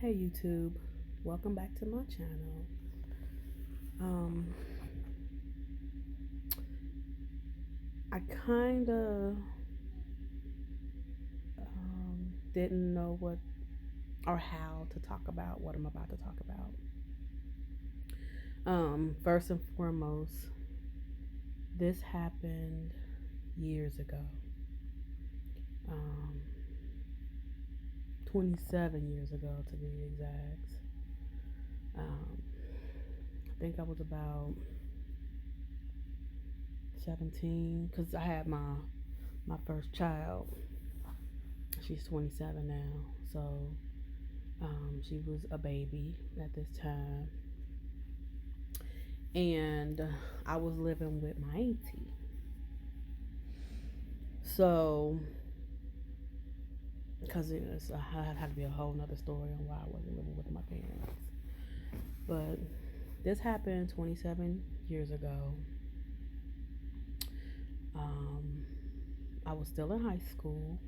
Hey YouTube, welcome back to my channel. Um, I kind of didn't know what or how to talk about what I'm about to talk about. First and foremost, this happened years ago. Um, 27 years ago to be exact. I think I was about 17 because I had my first child. She's 27 now, so she was a baby at this time, and I was living with my auntie. So, because it had to be a whole nother story on why I wasn't living with my parents. But this happened 27 years ago. Um, I was still in high school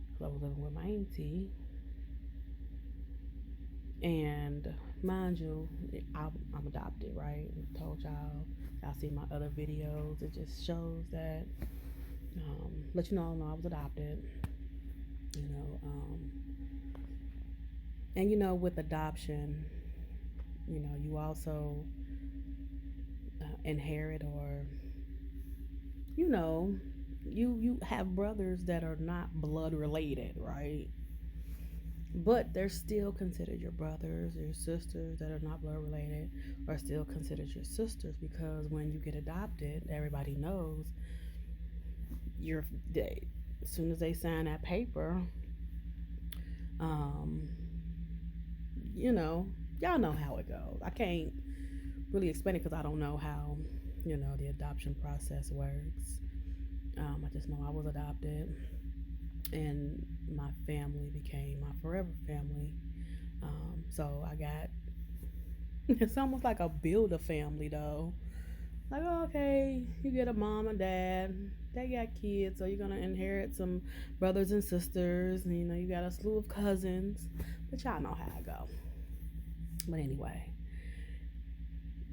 because I was living with my auntie. And mind you, I'm adopted, right? I told y'all see my other videos. It just shows that, let you know, I was adopted. You know, and with adoption, you also inherit, or you know, you have brothers that are not blood related, right? But they're still considered your brothers. Your sisters that are not blood related are still considered your sisters, because when you get adopted, everybody knows you're they, as soon as they sign that paper, um, you know, y'all know how it goes. I can't really explain it because I don't know how, the adoption process works. I just know I was adopted, and my family became my forever family. So I got, it's almost like a build a family though. Like, oh, okay, you get a mom and dad, they got kids, so you're gonna inherit some brothers and sisters, and you got a slew of cousins, but y'all know how it go. But anyway,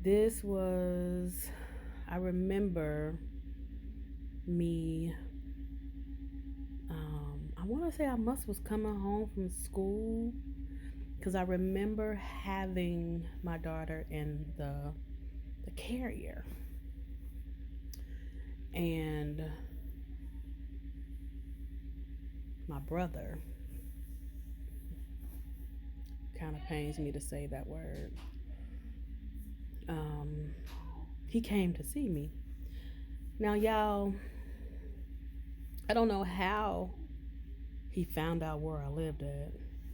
this was, I remember me, I want to say I must was coming home from school, because I remember having my daughter in the carrier, and my brother, kind of pains me to say that word, um, he came to see me. Now, y'all, I don't know how he found out where I lived at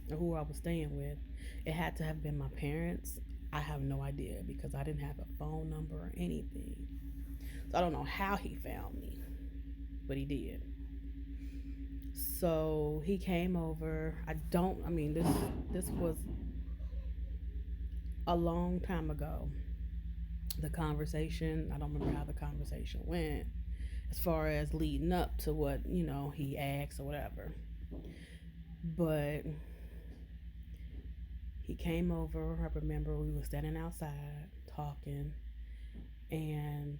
or who I was staying with. It had to have been my parents. I have no idea because I didn't have a phone number or anything. So I don't know how he found me, but he did. So he came over. I mean, this was a long time ago. The conversation, I don't remember how the conversation went as far as leading up to what, he asked or whatever. But he came over. I remember we were standing outside talking, and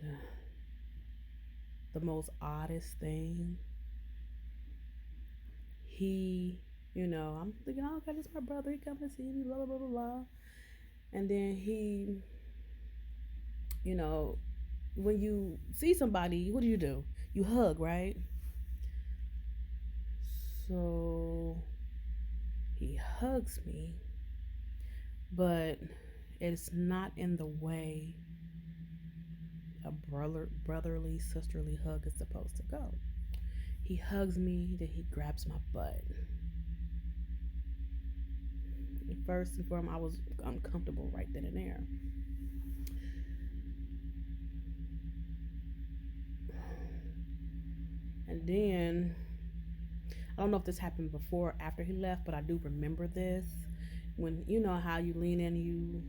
the most oddest thing, he, I'm thinking, oh, okay, this is my brother. He come to see me, blah, blah, blah, blah, blah. And then he, you know, when you see somebody, what do? You hug, right? So he hugs me, but it's not in the way a brotherly, sisterly hug is supposed to go. He hugs me, then he grabs my butt. First and foremost, I was uncomfortable right then and there. And then, I don't know if this happened before or after he left, but I do remember this. When, you know how you lean in, you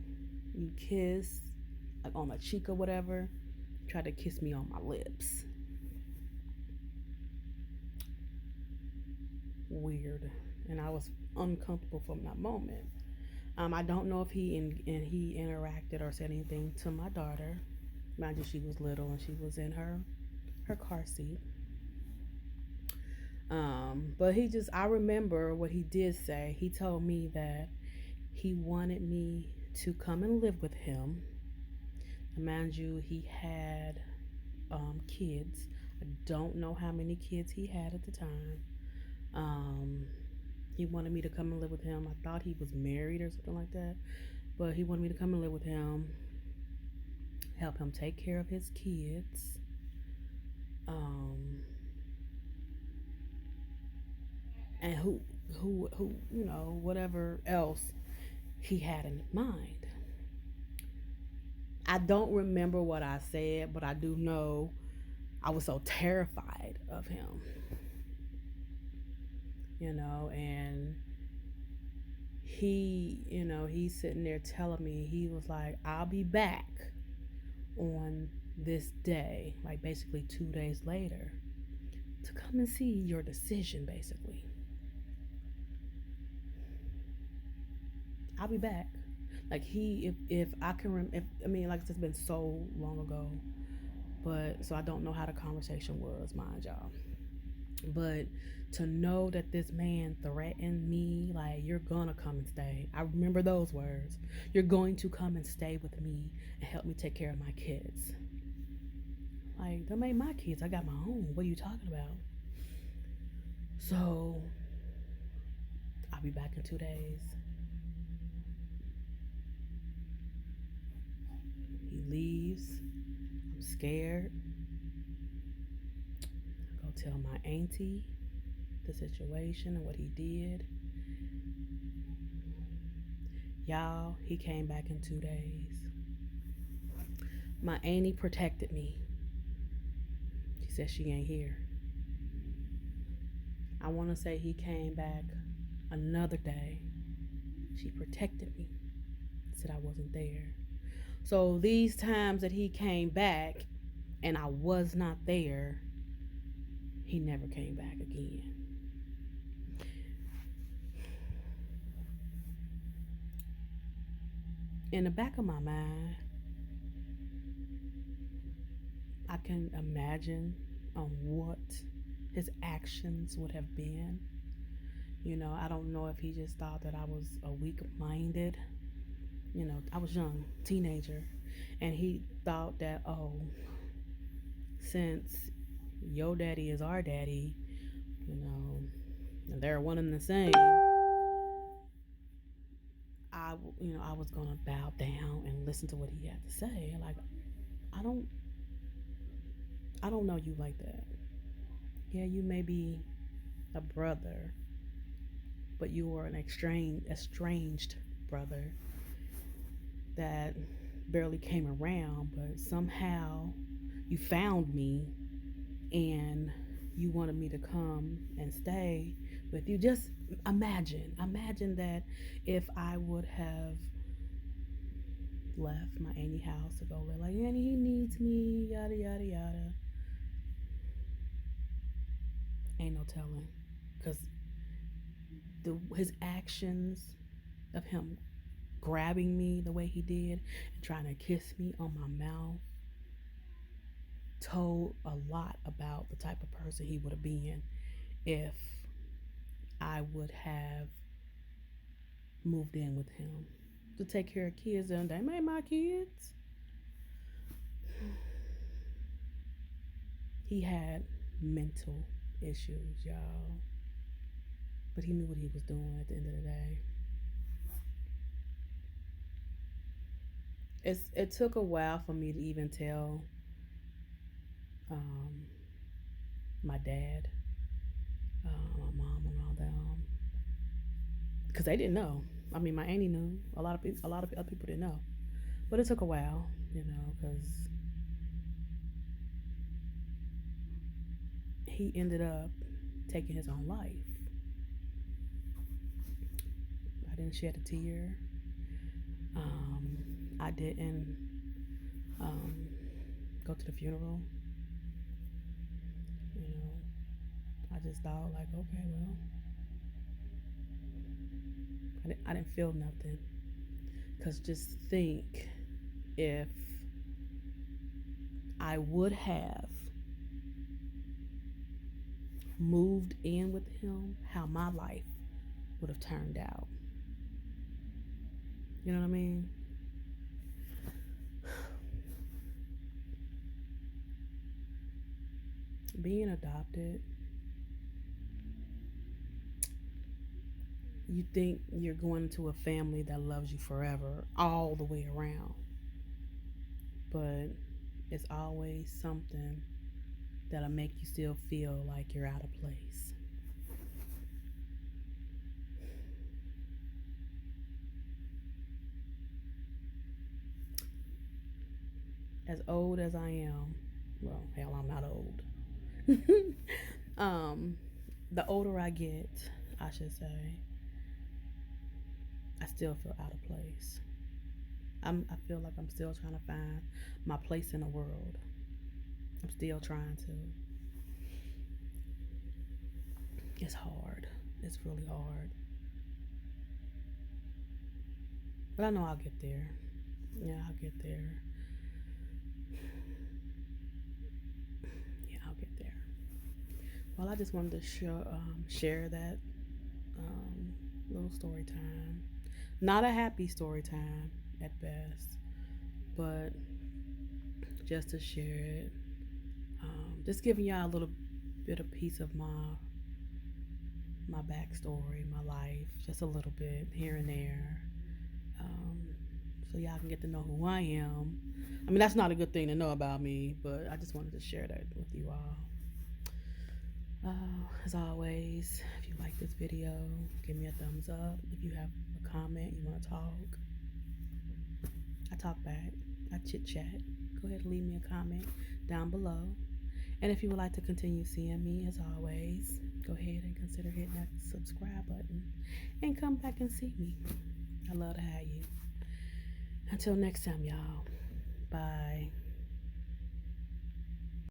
kiss, like on my cheek or whatever, tried to kiss me on my lips. Weird. and I was uncomfortable from that moment. I don't know if he interacted or said anything to my daughter. Mind you, she was little and she was in her car seat. But I remember what he did say. He told me that he wanted me to come and live with him. Mind you, he had kids. I don't know how many kids he had at the time. Um, he wanted me to come and live with him. I thought he was married or something like that, but he wanted me to come and live with him, help him take care of his kids, um, and who whatever else he had in mind. I don't remember what I said, but I do know I was so terrified of him, and he's sitting there telling me, he was like, I'll be back on this day, like basically 2 days later, to come and see your decision, basically. I'll be back. Like if I can, if I mean, like it's been so long ago, but so I don't know how the conversation was, mind y'all. But to know that this man threatened me, like, you're gonna come and stay. I remember those words. You're going to come and stay with me and help me take care of my kids. Like, them ain't my kids. I got my own. What are you talking about? So, I'll be back in 2 days. He leaves. I'm scared. I go tell my auntie the situation and what he did. Y'all, he came back in 2 days. My auntie protected me. She said she ain't here. I want to say he came back another day. She protected me. Said I wasn't there. So these times that he came back and I was not there, he never came back again. In the back of my mind, I can imagine what his actions would have been. I don't know if he just thought that I was a weak minded. I was young, teenager, and he thought that, oh, since your daddy is our daddy, you know, and they're one and the same, I was gonna bow down and listen to what he had to say. Like, I don't, I don't know you like that. Yeah, you may be a brother, but you are an estranged brother that barely came around, but somehow you found me and you wanted me to come and stay with you. Just imagine that if I would have left my auntie house to go live, like, Annie, he needs me, yada yada yada. Ain't no telling, because his actions of him grabbing me the way he did and trying to kiss me on my mouth told a lot about the type of person he would have been if I would have moved in with him to take care of kids, and they made my kids. He had mental issues, y'all, but he knew what he was doing at the end of the day. It took a while for me to even tell um, my dad, my mom, and all them, because they didn't know. I mean, my auntie knew. A lot of other people didn't know, but it took a while, because he ended up taking his own life. I didn't shed a tear. I didn't go to the funeral. You know, I just thought, like, okay, well, I didn't feel nothing. Because just think if I would have moved in with him, how my life would have turned out. You know what I mean? Being adopted, you think you're going into a family that loves you forever, all the way around. But it's always something that'll make you still feel like you're out of place. As old as I am, well, hell, I'm not old. um, the older I get, I should say, I still feel out of place. I feel like I'm still trying to find my place in the world. I'm still trying to. It's hard. It's really hard. But I know I'll get there. Yeah, I'll get there. Yeah, I'll get there. Well, I just wanted to share that um, little story time. Not a happy story time at best, but just to share it. Just giving y'all a little bit of piece of my backstory, my life, just a little bit here and there, um, so y'all can get to know who I am. I mean, that's not a good thing to know about me, but I just wanted to share that with you all. As always, if you like this video, give me a thumbs up. If you have a comment, you want to talk, I talk back, I chit chat. Go ahead and leave me a comment down below. And if you would like to continue seeing me, as always, go ahead and consider hitting that subscribe button and come back and see me. I love to have you. Until next time, y'all. Bye.